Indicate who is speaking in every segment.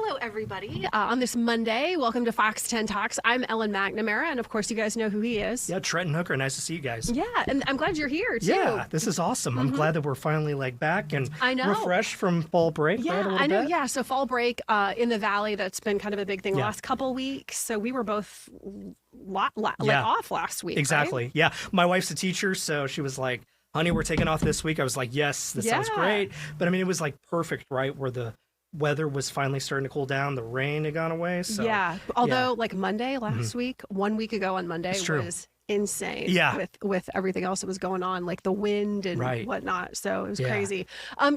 Speaker 1: Hello, everybody. On this Monday, welcome to Fox 10 Talks. I'm Ellen McNamara, and of course, you guys know who he is.
Speaker 2: Yeah, Trenton Hooker. Nice to see you guys.
Speaker 1: Yeah, and I'm glad you're here, too.
Speaker 2: Yeah, this is awesome. I'm glad that we're finally back and refreshed from fall break.
Speaker 1: Yeah,
Speaker 2: right, a little
Speaker 1: I know.
Speaker 2: bit.
Speaker 1: Yeah, so fall break in the Valley, that's been kind of a big thing the last couple weeks. So we were both off last week.
Speaker 2: Exactly.
Speaker 1: Right?
Speaker 2: Yeah, my wife's a teacher, so she was like, honey, we're taking off this week. I was like, yes, this sounds great. But I mean, it was like perfect, right? Where the weather was finally starting to cool down. The rain had gone away. So
Speaker 1: although like Monday last week, 1 week ago on Monday was insane.
Speaker 2: Yeah.
Speaker 1: With everything else that was going on, like the wind and whatnot. So it was crazy.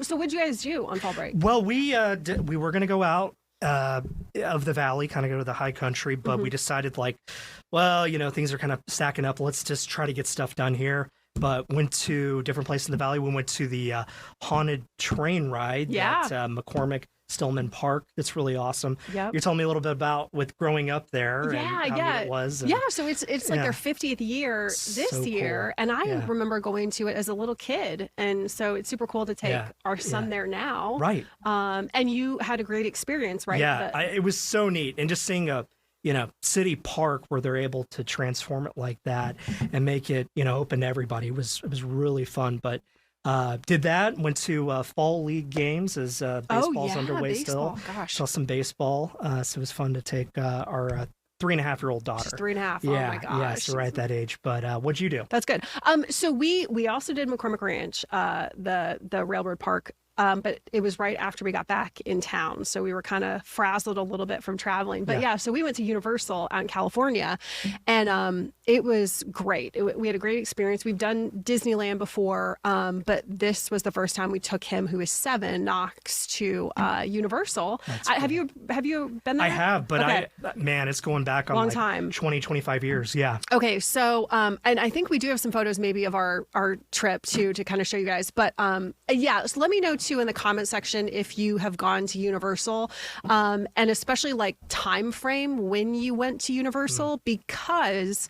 Speaker 1: So what'd you guys do on fall break?
Speaker 2: Well, we were going to go out of the Valley, kind of go to the high country, but we decided things are kind of stacking up. Let's just try to get stuff done here. But went to different places in the Valley. We went to the haunted train ride at McCormick Stillman Park. That's really awesome. Yep. You're telling me a little bit about with growing up there and how neat it was. And,
Speaker 1: so it's like their 50th year this year. Cool. And I remember going to it as a little kid. And so it's super cool to take our son there now.
Speaker 2: Right.
Speaker 1: And you had a great experience, right?
Speaker 2: Yeah, it was so neat. And just seeing a city park where they're able to transform it like that and make it, open to everybody. It was really fun. But did that, went to fall league games as baseball's underway still.
Speaker 1: Gosh.
Speaker 2: Saw some baseball. So it was fun to take our 3.5-year-old daughter.
Speaker 1: She's 3.5.
Speaker 2: Yeah,
Speaker 1: oh my gosh.
Speaker 2: Yeah, so right at that age. But what'd you do?
Speaker 1: That's good. So we also did McCormick Ranch, the railroad park. But it was right after we got back in town. So we were kind of frazzled a little bit from traveling. But so we went to Universal out in California and it was great. We had a great experience. We've done Disneyland before, but this was the first time we took him, who is 7, Knox, to Universal.
Speaker 2: Cool.
Speaker 1: Have you been there?
Speaker 2: I have, but it's going back on
Speaker 1: long time.
Speaker 2: 20, 25 years. Yeah.
Speaker 1: Okay. So, and I think we do have some photos maybe of our trip too, to kind of show you guys. But so let me know too in the comment section if you have gone to Universal, and especially like time frame when you went to Universal, because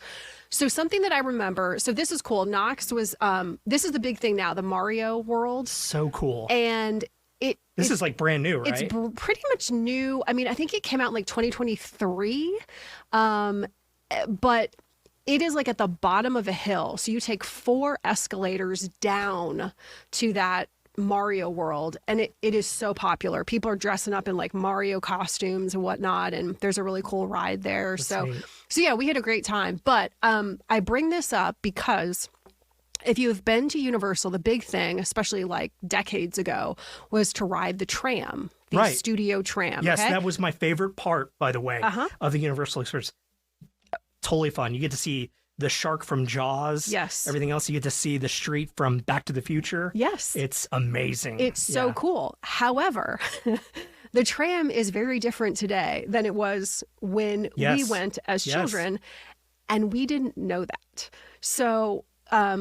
Speaker 1: something that I remember, so this is cool. Knox was this is the big thing now, the Mario World. So
Speaker 2: cool.
Speaker 1: And
Speaker 2: this is like brand new, right?
Speaker 1: It's pretty much new. I mean, I think it came out in like 2023, but it is like at the bottom of a hill. So you take 4 escalators down to that Mario World, and it is so popular. People are dressing up in like Mario costumes and whatnot, and there's a really cool ride there. So yeah, we had a great time. But I bring this up because if you have been to Universal, the big thing, especially like decades ago, was to ride the tram, the studio tram.
Speaker 2: Yes, that was my favorite part, by the way, of the Universal experience. Totally fun. You get to see the shark from Jaws.
Speaker 1: Yes.
Speaker 2: Everything else, you get to see the street from Back to the Future.
Speaker 1: Yes.
Speaker 2: It's amazing.
Speaker 1: It's so cool. However, the tram is very different today than it was when we went as children, and we didn't know that. So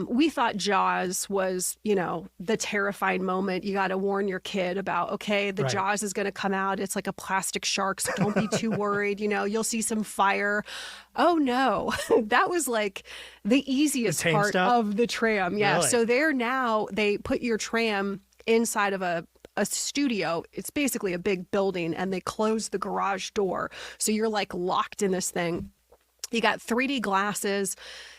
Speaker 1: we thought Jaws was, the terrifying moment. You got to warn your kid about, the Jaws is going to come out. It's like a plastic shark, so don't be too worried. You'll see some fire. Oh, no. That was like the easiest part of the tram. Yeah. Really? So they put your tram inside of a studio. It's basically a big building, and they close the garage door. So you're like locked in this thing. You got 3D glasses.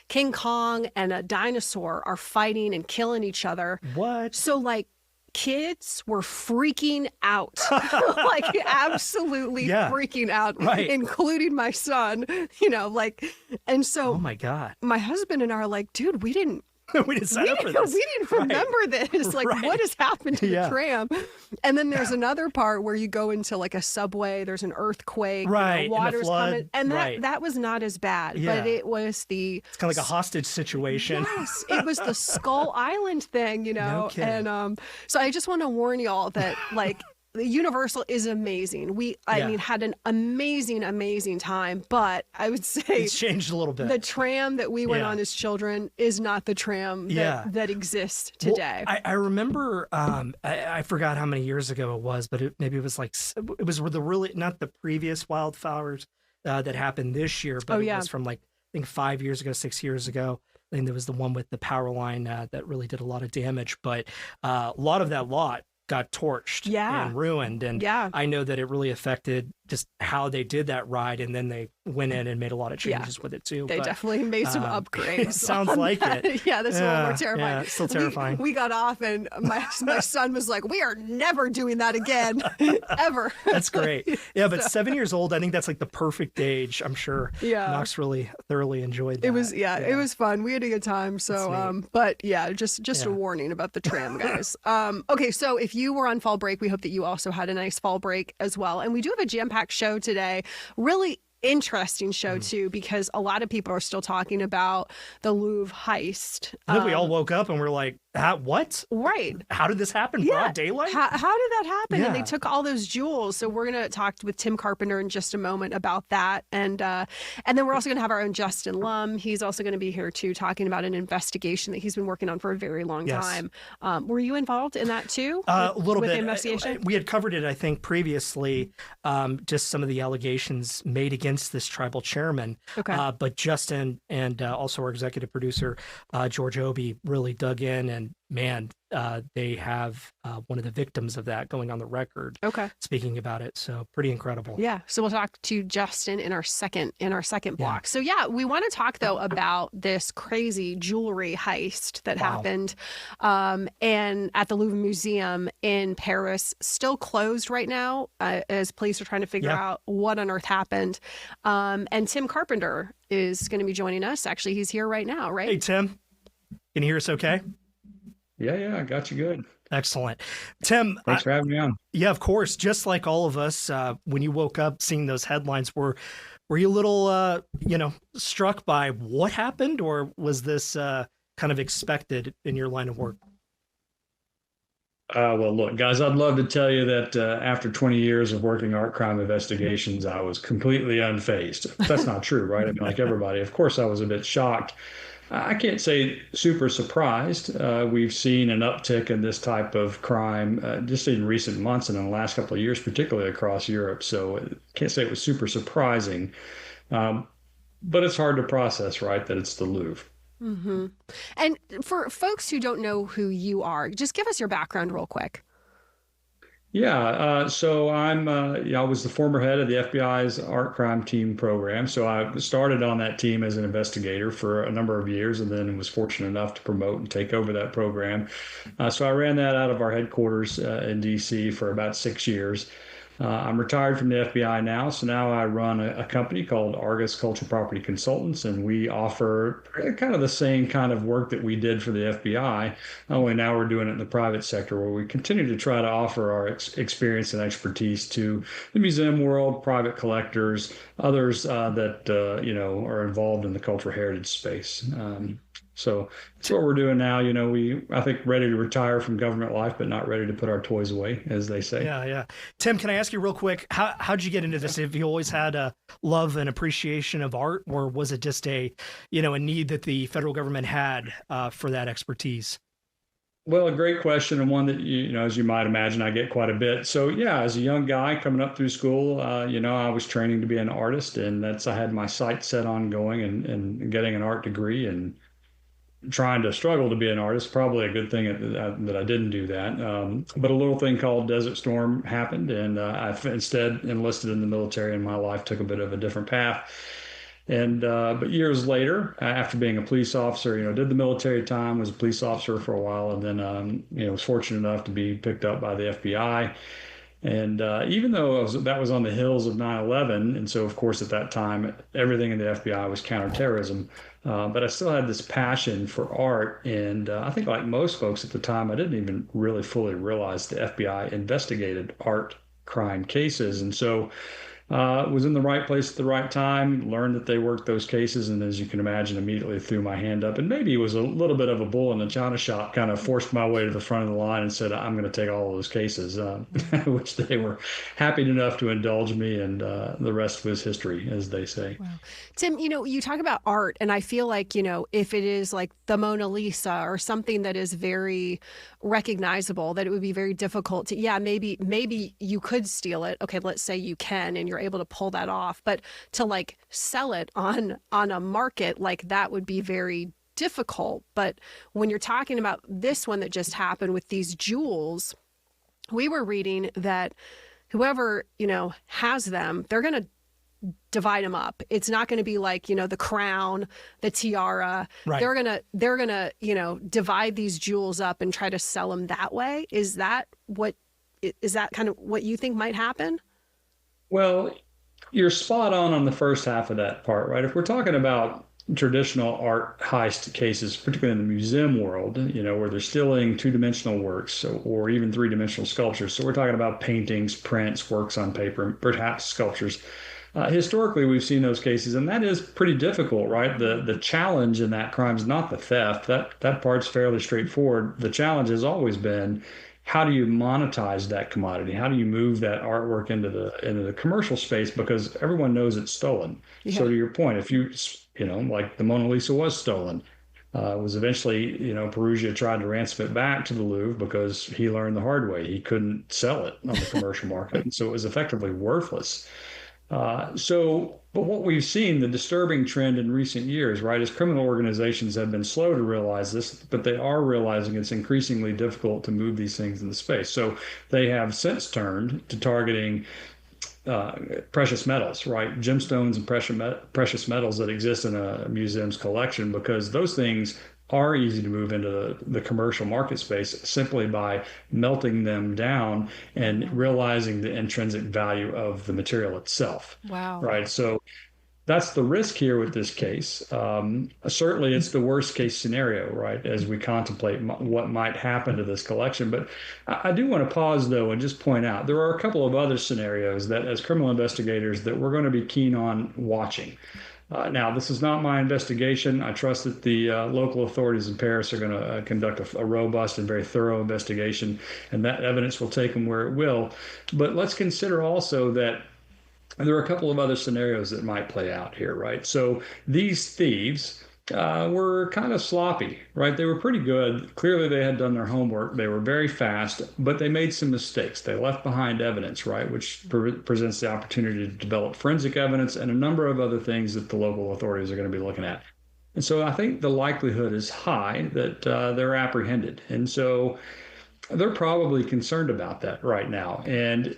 Speaker 1: King Kong and a dinosaur are fighting and killing each other. What? So like kids were freaking out, like absolutely freaking out, including my son, and so,
Speaker 2: oh my God,
Speaker 1: my husband and I are like, dude, we didn't
Speaker 2: sign up for this.
Speaker 1: We didn't remember this. Like, what has happened to the tram? And then there's another part where you go into like a subway. There's an earthquake. Water's coming. And that was not as bad. But it was it's
Speaker 2: kind of like a hostage situation.
Speaker 1: Yes. It was the Skull Island thing,
Speaker 2: No kidding.
Speaker 1: And so I just want to warn y'all that like Universal is amazing. I mean, had an amazing time, but I would say
Speaker 2: it's changed a little bit.
Speaker 1: The tram that we went on as children is not the tram that exists today.
Speaker 2: Well, I remember, I forgot how many years ago it was, but maybe it was not the previous wildfires that happened this year, but it was from like, I think 5 years ago, 6 years ago. I think there was the one with the power line that really did a lot of damage, but a lot of that lot got torched and ruined. And I know that it really affected just how they did that ride. And then they went in and made a lot of changes with it too.
Speaker 1: They definitely made some upgrades.
Speaker 2: Sounds like it.
Speaker 1: Yeah, that's a little more terrifying.
Speaker 2: Yeah, it's still terrifying.
Speaker 1: We got off and my son was like, we are never doing that again, ever.
Speaker 2: That's great. Yeah, but 7 years old, I think that's like the perfect age. I'm sure Knox really thoroughly enjoyed that.
Speaker 1: It was, it was fun. We had a good time. So, but yeah, just a warning about the tram, guys. Okay, so if you were on fall break, we hope that you also had a nice fall break as well. And we do have a jam-packed show today. Really interesting show too, because a lot of people are still talking about the Louvre heist.
Speaker 2: I think we all woke up and we're like, what?
Speaker 1: Right.
Speaker 2: How did this happen? Broad daylight?
Speaker 1: How did that happen? And they took all those jewels. So we're going to talk with Tim Carpenter in just a moment about that. And then we're also going to have our own Justin Lum. He's also going to be here too, talking about an investigation that he's been working on for a very long time. Were you involved in that too?
Speaker 2: A little
Speaker 1: with
Speaker 2: bit.
Speaker 1: The investigation?
Speaker 2: We had covered it, I think, previously, just some of the allegations made against this tribal chairman. Okay. But Justin and also our executive producer, George Obie, really dug in, and man, they have one of the victims of that going on the record. Speaking about it, so pretty incredible. Yeah.
Speaker 1: So we'll talk to Justin in our second block. So we want to talk though about this crazy jewelry heist that happened, and at the Louvre Museum in Paris, still closed right now, as police are trying to figure out what on earth happened. And Tim Carpenter is going to be joining us. Actually, he's here right now, right?
Speaker 2: Hey, Tim. Can you hear us okay?
Speaker 3: Yeah, I got you good.
Speaker 2: Excellent. Tim.
Speaker 3: Thanks for having me on. Yeah,
Speaker 2: of course. Just like all of us, when you woke up seeing those headlines, were you a little, struck by what happened, or was this kind of expected in your line of work?
Speaker 3: Well, look, guys, I'd love to tell you that after 20 years of working art crime investigations, I was completely unfazed. That's not true, right? I mean, like everybody, of course, I was a bit shocked. I can't say super surprised. We've seen an uptick in this type of crime just in recent months and in the last couple of years, particularly across Europe. So I can't say it was super surprising, but it's hard to process, right, that it's the Louvre.
Speaker 1: Mm-hmm. And for folks who don't know who you are, just give us your background real quick.
Speaker 3: Yeah, so I was the former head of the FBI's art crime team program. So I started on that team as an investigator for a number of years, and then was fortunate enough to promote and take over that program. So I ran that out of our headquarters in DC for about 6 years. I'm retired from the FBI now, so now I run a company called Argus Cultural Property Consultants, and we offer kind of the same kind of work that we did for the FBI, only now we're doing it in the private sector, where we continue to try to offer our experience and expertise to the museum world, private collectors, others that are involved in the cultural heritage space. So that's what we're doing now. I think ready to retire from government life, but not ready to put our toys away, as they say.
Speaker 2: Yeah. Tim, can I ask you real quick, how'd you get into this? Have you always had a love and appreciation of art, or was it just a need that the federal government had for that expertise?
Speaker 3: Well, a great question, and one that, as you might imagine, I get quite a bit. So yeah, as a young guy coming up through school, I was training to be an artist, and I had my sights set on going and getting an art degree, and trying to struggle to be an artist. Probably a good thing that I didn't do that. But a little thing called Desert Storm happened, and I instead enlisted in the military, and my life took a bit of a different path. And but years later, after being a police officer, did the military time, was a police officer for a while, and then was fortunate enough to be picked up by the FBI. And even though that was on the heels of 9/11, and so of course at that time everything in the FBI was counterterrorism, but I still had this passion for art, and I think like most folks at the time, I didn't even really fully realize the FBI investigated art crime cases, and so was in the right place at the right time, learned that they worked those cases, and as you can imagine, immediately threw my hand up. And maybe it was a little bit of a bull in the china shop, kind of forced my way to the front of the line and said, I'm going to take all of those cases, which they were happy enough to indulge me, and the rest was history, as they say. Wow.
Speaker 1: Tim, you talk about art, and I feel like, if it is like the Mona Lisa or something that is very recognizable, that it would be very difficult to, maybe you could steal it. Okay, let's say you can, and you're able to pull that off, but to like sell it on a market like that would be very difficult. But when you're talking about this one that just happened with these jewels, we were reading that whoever, has them, they're going to divide them up. It's not going to be like, the crown, the tiara.
Speaker 2: Right.
Speaker 1: They're going to, divide these jewels up and try to sell them that way. Is that kind of what you think might happen?
Speaker 3: Well, you're spot on the first half of that part, right? If we're talking about traditional art heist cases, particularly in the museum world, where they're stealing two-dimensional works or even three-dimensional sculptures. So we're talking about paintings, prints, works on paper, perhaps sculptures. Historically, we've seen those cases, and that is pretty difficult, right? The challenge in that crime is not the theft. That part's fairly straightforward. The challenge has always been, how do you monetize that commodity? How do you move that artwork into the commercial space? Because everyone knows it's stolen. Yeah. So to your point, if like the Mona Lisa was stolen, was eventually, Perugia tried to ransom it back to the Louvre because he learned the hard way. He couldn't sell it on the commercial market. And so it was effectively worthless. But what we've seen, the disturbing trend in recent years, right, is criminal organizations have been slow to realize this, but they are realizing it's increasingly difficult to move these things into space. So they have since turned to targeting precious metals, right, gemstones and precious metals that exist in a museum's collection, because those things are easy to move into the commercial market space simply by melting them down and realizing the intrinsic value of the material itself.
Speaker 1: Wow.
Speaker 3: Right. So that's the risk here with this case. Certainly, it's the worst case scenario, right, as we contemplate what might happen to this collection. But I do want to pause, though, and just point out there are a couple of other scenarios that, as criminal investigators, that we're going to be keen on watching. Now, this is not my investigation. I trust that the local authorities in Paris are going to conduct a robust and very thorough investigation, and that evidence will take them where it will. But let's consider also that there are a couple of other scenarios that might play out here, right? So these thieves were kind of sloppy, right? They were pretty good. Clearly, they had done their homework. They were very fast, but they made some mistakes. They left behind evidence, right, which presents the opportunity to develop forensic evidence and a number of other things that the local authorities are going to be looking at. And so I think the likelihood is high that they're apprehended. And so they're probably concerned about that right now. And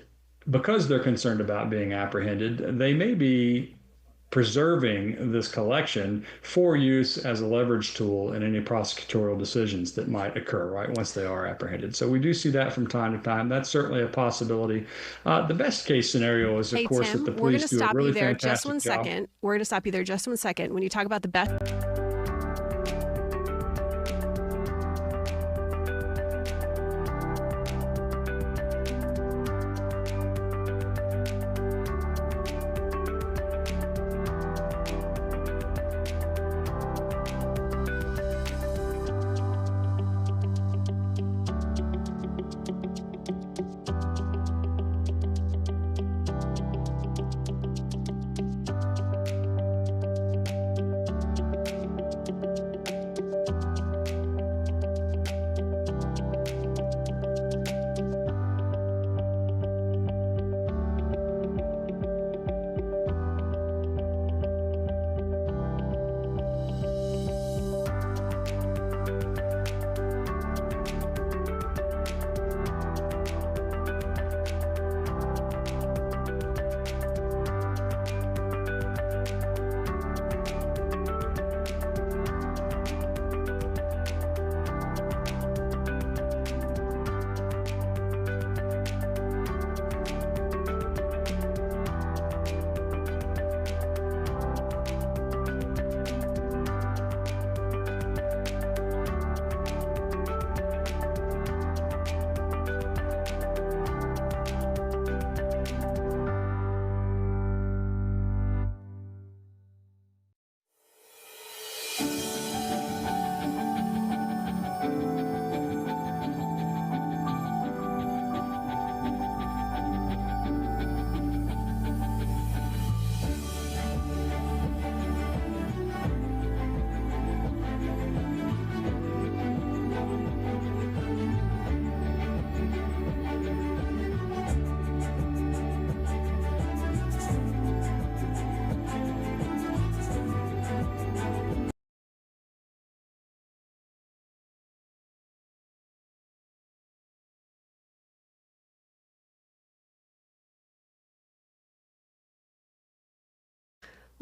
Speaker 3: because they're concerned about being apprehended, they may be preserving this collection for use as a leverage tool in any prosecutorial decisions that might occur, right, once they are apprehended. So we do see that from time to time. That's certainly a possibility. The best case scenario is, of course,
Speaker 1: Tim,
Speaker 3: that the police do a really fantastic job.
Speaker 1: We're going to stop you there just one second. When you talk about the best...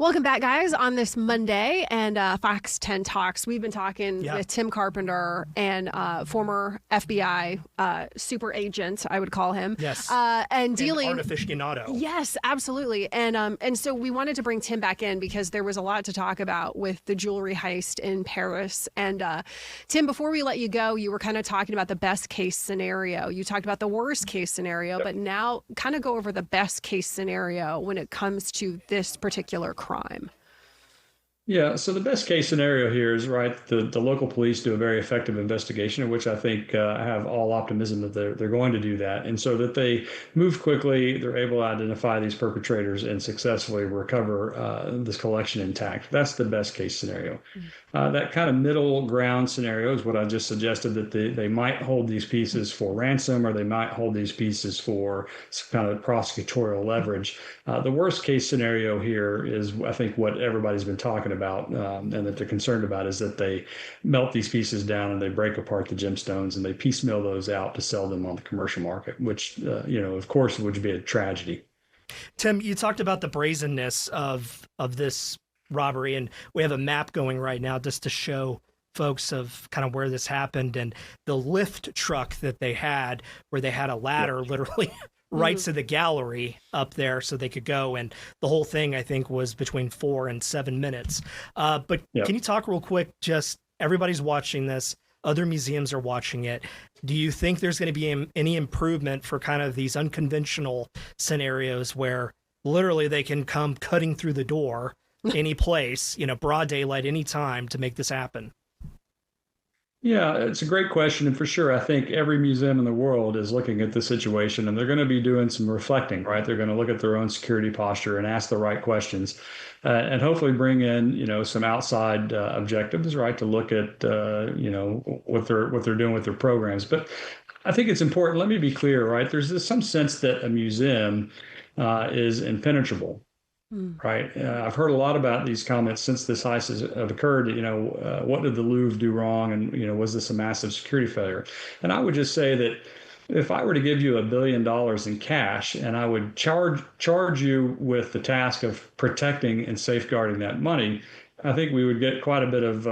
Speaker 1: Welcome back, guys, on this Monday and Fox 10 Talks. We've been talking with Tim Carpenter and former FBI super agent, I would call him.
Speaker 2: Yes.
Speaker 1: And dealing...
Speaker 2: An art aficionado.
Speaker 1: Yes, absolutely. And so we wanted to bring Tim back in because there was a lot to talk about with the jewelry heist in Paris. And Tim, before we let you go, you were kind of talking about the best case scenario. You talked about the worst case scenario, but now kind of go over the best case scenario when it comes to this particular crime.
Speaker 3: Yeah, so the best case scenario here is, right, the local police do a very effective investigation, which I think I have all optimism that they're going to do that. And so that they move quickly, they're able to identify these perpetrators and successfully recover this collection intact. That's the best case scenario. That kind of middle ground scenario is what I just suggested, that they might hold these pieces for ransom, or they might hold these pieces for some kind of prosecutorial leverage. The worst case scenario here is, I think, what everybody's been talking about and that they're concerned about, is that they melt these pieces down and they break apart the gemstones and they piecemeal those out to sell them on the commercial market, which, of course, would be a tragedy.
Speaker 2: Tim, you talked about the brazenness of this robbery, and we have a map going right now just to show folks of kind of where this happened, and the lift truck that they had, where they had a ladder literally right to the gallery up there so they could go. And the whole thing, I think, was between 4 and 7 minutes. But can you talk real quick, just everybody's watching this, other museums are watching it. Do you think there's going to be any improvement for kind of these unconventional scenarios where literally they can come cutting through the door any place, broad daylight, any time to make this happen?
Speaker 3: Yeah, it's a great question. And for sure, I think every museum in the world is looking at the situation, and they're going to be doing some reflecting, right? They're going to look at their own security posture and ask the right questions, and hopefully bring in, some outside objectives, right? To look at, what they're doing with their programs. But I think it's important. Let me be clear, right? There's some sense that a museum is impenetrable. Right. I've heard a lot about these comments since this heist have occurred. What did the Louvre do wrong? And, was this a massive security failure? And I would just say that if I were to give you $1 billion in cash and I would charge you with the task of protecting and safeguarding that money, I think we would get quite a bit of,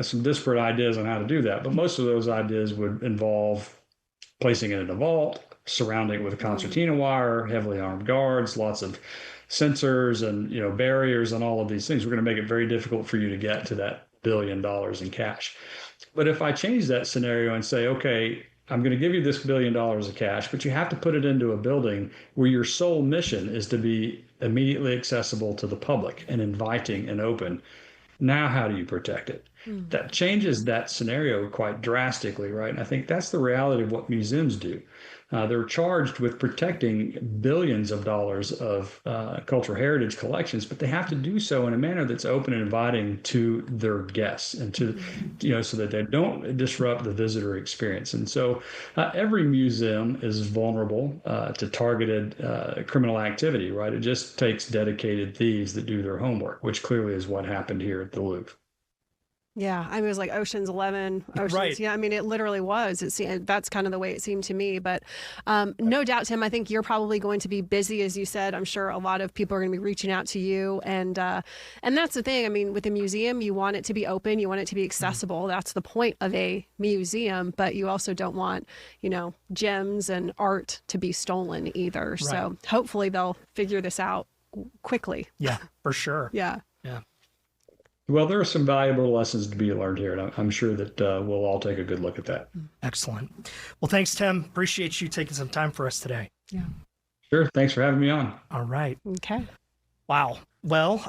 Speaker 3: some disparate ideas on how to do that. But most of those ideas would involve placing it in a vault, surrounding it with a concertina wire, heavily armed guards, lots of sensors and barriers and all of these things. We're going to make it very difficult for you to get to that $1 billion in cash. But if I change that scenario and say, okay, I'm going to give you this $1 billion of cash, but you have to put it into a building where your sole mission is to be immediately accessible to the public and inviting and open. Now, how do you protect it? That changes that scenario quite drastically, right? And I think that's the reality of what museums do. They're charged with protecting billions of dollars of cultural heritage collections, but they have to do so in a manner that's open and inviting to their guests and to, so that they don't disrupt the visitor experience. And so every museum is vulnerable to targeted criminal activity, right? It just takes dedicated thieves that do their homework, which clearly is what happened here at the Louvre.
Speaker 1: Yeah, it was like Ocean's 11.
Speaker 2: Right.
Speaker 1: Yeah, it literally was. That's kind of the way it seemed to me. But no doubt, Tim, I think you're probably going to be busy, as you said. I'm sure a lot of people are going to be reaching out to you. And that's the thing. With a museum, you want it to be open. You want it to be accessible. That's the point of a museum. But you also don't want, gems and art to be stolen either. Right. So hopefully they'll figure this out quickly.
Speaker 2: Yeah, for sure.
Speaker 1: Yeah.
Speaker 3: Well, there are some valuable lessons to be learned here, and I'm sure that we'll all take a good look at that.
Speaker 2: Excellent. Well, thanks, Tim. Appreciate you taking some time for us today.
Speaker 1: Yeah.
Speaker 3: Sure. Thanks for having me on.
Speaker 2: All right.
Speaker 1: Okay.
Speaker 2: Wow. Well,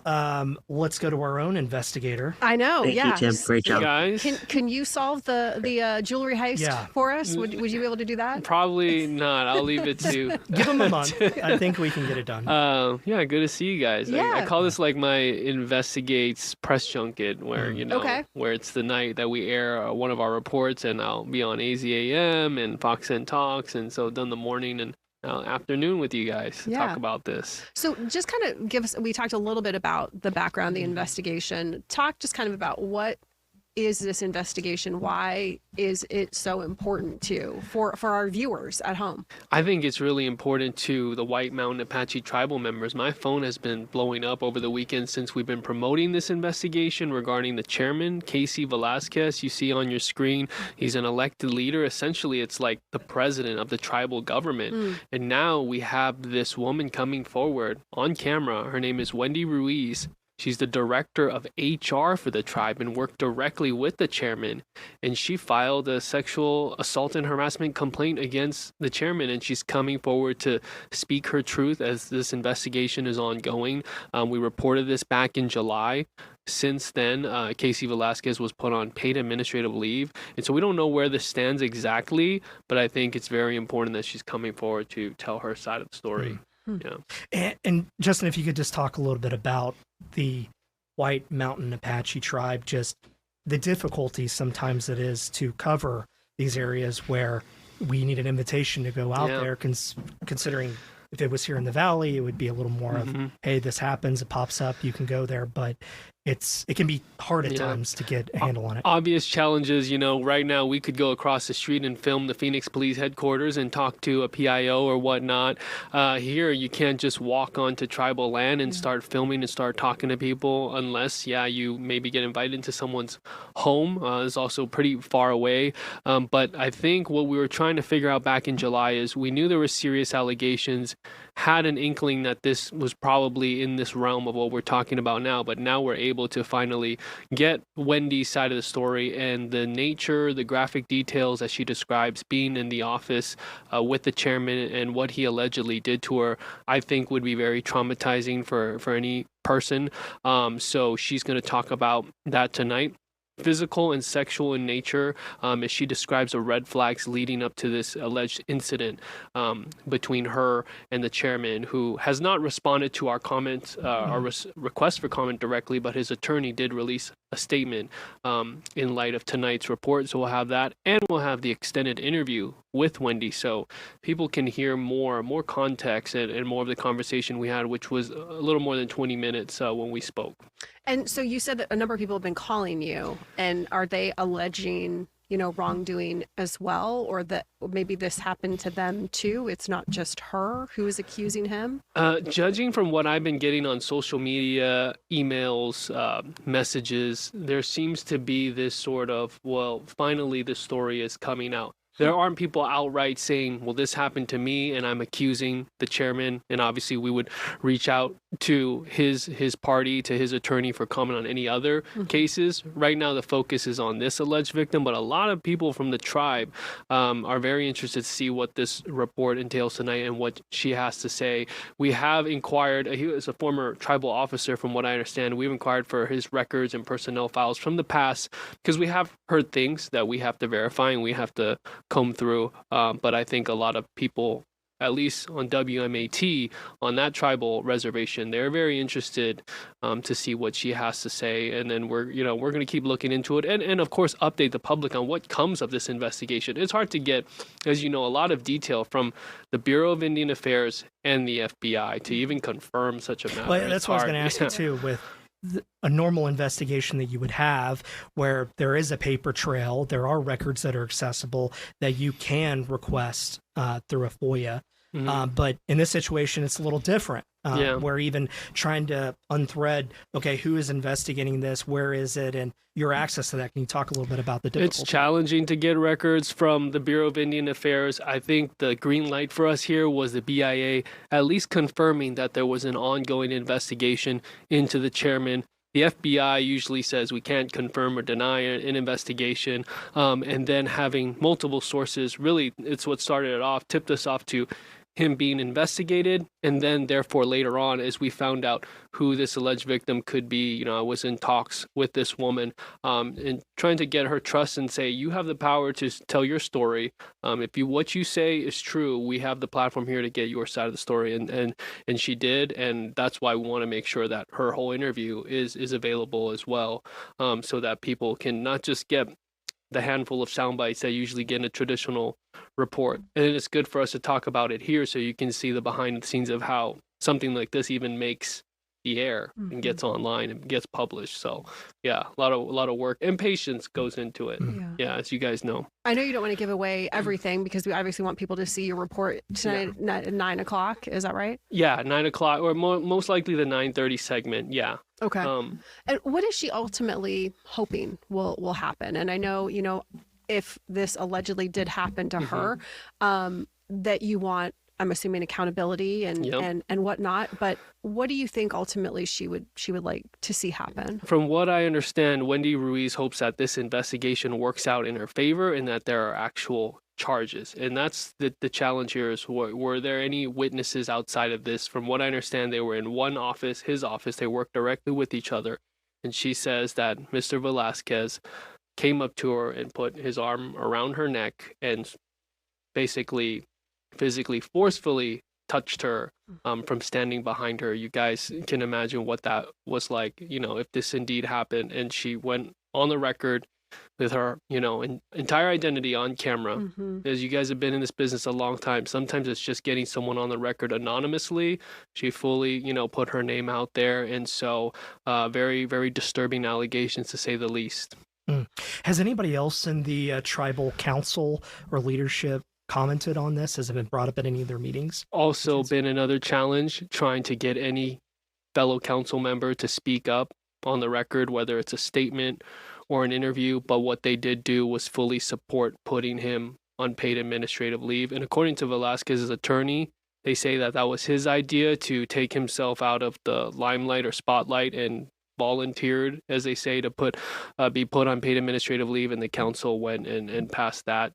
Speaker 2: let's go to our own investigator.
Speaker 1: I know.
Speaker 4: Thank you, Tim. Great job.
Speaker 5: Guys.
Speaker 1: Can you solve the jewelry heist for us? Would you be able to do that?
Speaker 5: Probably not. I'll leave it to...
Speaker 2: Give him a month. I think we can get it done.
Speaker 5: Good to see you guys.
Speaker 1: Yeah.
Speaker 5: I call this like my Investigates press junket where, where it's the night that we air one of our reports, and I'll be on AZAM and Fox 10 Talks, and so done the morning and afternoon with you guys to talk about this.
Speaker 1: So just kind of give us, we talked a little bit about the background, the investigation. Talk just kind of about what is this investigation? Why is it so important for our viewers at home?
Speaker 5: I think it's really important to the White Mountain Apache tribal members. My phone has been blowing up over the weekend since we've been promoting this investigation regarding the chairman, Casey Velasquez. You see on your screen, he's an elected leader. Essentially, it's like the president of the tribal government. And now we have this woman coming forward on camera. Her name is Wendy Ruiz. She's the director of HR for the tribe and worked directly with the chairman. And she filed a sexual assault and harassment complaint against the chairman. And she's coming forward to speak her truth as this investigation is ongoing. We reported this back in July. Since then, Casey Velasquez was put on paid administrative leave. And so we don't know where this stands exactly, but I think it's very important that she's coming forward to tell her side of the story. Yeah.
Speaker 2: And Justin, if you could just talk a little bit about the White Mountain Apache tribe, just the difficulty sometimes it is to cover these areas where we need an invitation to go out there, considering if it was here in the Valley, it would be a little more of, hey, this happens, it pops up, you can go there, but it can be hard at times to get a handle on it.
Speaker 5: Obvious challenges, right now we could go across the street and film the Phoenix Police headquarters and talk to a PIO or whatnot. Here, you can't just walk onto tribal land and start filming and start talking to people unless, you maybe get invited into someone's home. It's also pretty far away. But I think what we were trying to figure out back in July is we knew there were serious allegations, had an inkling that this was probably in this realm of what we're talking about now, but now we're able to finally get Wendy's side of the story, and the nature, the graphic details that she describes being in the office with the chairman and what he allegedly did to her, I think would be very traumatizing for any person. So she's going to talk about that tonight. Physical and sexual in nature, as she describes the red flags leading up to this alleged incident between her and the chairman, who has not responded to our comments, our request for comment directly, but his attorney did release a statement in light of tonight's report. So we'll have that, and we'll have the extended interview with Wendy, so people can hear more context and more of the conversation we had, which was a little more than 20 minutes when we spoke.
Speaker 1: And so you said that a number of people have been calling you, and are they alleging, wrongdoing as well, or that maybe this happened to them too? It's not just her who is accusing him?
Speaker 5: Judging from what I've been getting on social media, emails, messages, there seems to be this sort of, finally the story is coming out. There aren't people outright saying, well, this happened to me and I'm accusing the chairman. And obviously we would reach out to his party, to his attorney for comment on any other cases. Right now, the focus is on this alleged victim, but a lot of people from the tribe are very interested to see what this report entails tonight and what she has to say. We have inquired, he was a former tribal officer from what I understand. We've inquired for his records and personnel files from the past because we have heard things that we have to verify and we have to comb through. But I think a lot of people, at least on WMAT, on that tribal reservation, they're very interested to see what she has to say. And then we're going to keep looking into it and of course, update the public on what comes of this investigation. It's hard to get, as you know, a lot of detail from the Bureau of Indian Affairs and the FBI to even confirm such a matter.
Speaker 2: Well, that's what I was going to ask you too, with a normal investigation that you would have where there is a paper trail, there are records that are accessible that you can request through a FOIA. But in this situation, it's a little different. We're even trying to unthread, okay, who is investigating this? Where is it? And your access to that. Can you talk a little bit about the difficulty?
Speaker 5: It's challenging to get records from the Bureau of Indian Affairs. I think the green light for us here was the BIA at least confirming that there was an ongoing investigation into the chairman. The FBI usually says we can't confirm or deny an investigation. And then having multiple sources, really, it's what started it off, tipped us off to him being investigated. And then therefore later on, as we found out who this alleged victim could be, I was in talks with this woman and trying to get her trust and say, you have the power to tell your story. If what you say is true, we have the platform here to get your side of the story. And she did. And that's why we want to make sure that her whole interview is available as well, so that people can not just get the handful of sound bites that usually get in a traditional report. And it's good for us to talk about it here so you can see the behind the scenes of how something like this even makes the air and gets online and gets published. So yeah, a lot of work and patience goes into it. Yeah, as you guys know.
Speaker 1: I know you don't want to give away everything because we obviously want people to see your report tonight at 9 o'clock. Is that right?
Speaker 5: Yeah, 9 o'clock, or most likely the 9:30 segment. Yeah.
Speaker 1: Okay. And what is she ultimately hoping will happen? And I know, if this allegedly did happen to her, that you want, I'm assuming, accountability and whatnot. But what do you think ultimately she would like to see happen?
Speaker 5: From what I understand, Wendy Ruiz hopes that this investigation works out in her favor and that there are actual charges. And that's the challenge here is, were there any witnesses outside of this? From what I understand, they were in one office, his office. They worked directly with each other. And she says that Mr. Velasquez came up to her and put his arm around her neck and basically physically forcefully touched her from standing behind her. You guys can imagine what that was like, if this indeed happened. And she went on the record with her, entire identity on camera. As you guys have been in this business a long time, sometimes it's just getting someone on the record anonymously. She fully, put her name out there. And so very, very disturbing allegations, to say the least.
Speaker 2: Has anybody else in the tribal council or leadership commented on this? Has it been brought up at any of their meetings?
Speaker 5: Also been another challenge, trying to get any fellow council member to speak up on the record, whether it's a statement or an interview. But what they did do was fully support putting him on paid administrative leave. And according to Velasquez's attorney, they say that was his idea, to take himself out of the limelight or spotlight, and volunteered, as they say, to be put on paid administrative leave. And the council went and passed that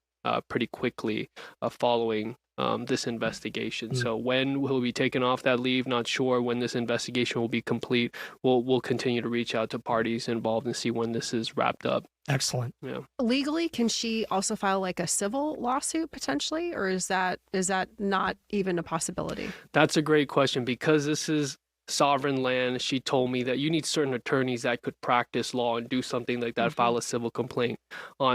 Speaker 5: pretty quickly following this investigation. So when he'll be taken off that leave, not sure. When this investigation will be complete, we'll continue to reach out to parties involved and see when this is wrapped up.
Speaker 2: Excellent.
Speaker 5: Yeah.
Speaker 1: Legally, can she also file like a civil lawsuit potentially, or is that not even a possibility? That's
Speaker 5: a great question, because this is sovereign land. She told me that you need certain attorneys that could practice law and do something like that, file a civil complaint.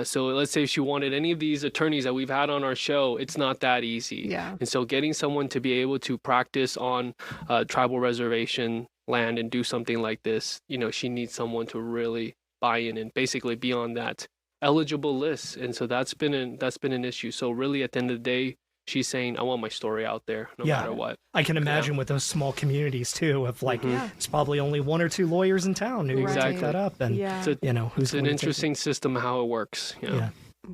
Speaker 5: So let's say if she wanted any of these attorneys that we've had on our show, it's not that easy.
Speaker 1: Yeah.
Speaker 5: And so getting someone to be able to practice on tribal reservation land and do something like this, she needs someone to really buy in and basically be on that eligible list. And so that's been an issue. So really, at the end of the day, she's saying, I want my story out there no matter what.
Speaker 2: I can imagine with those small communities too, of like, it's probably only one or two lawyers in town who take that up. And,
Speaker 5: it's an interesting system how it works.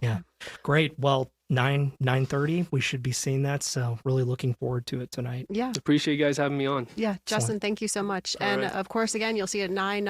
Speaker 2: Yeah. Great. Well, 9:30, we should be seeing that. So really looking forward to it tonight.
Speaker 1: Yeah.
Speaker 5: Appreciate you guys having me on.
Speaker 1: Yeah. Justin, thank you so much. And of course, again, you'll see it at 9.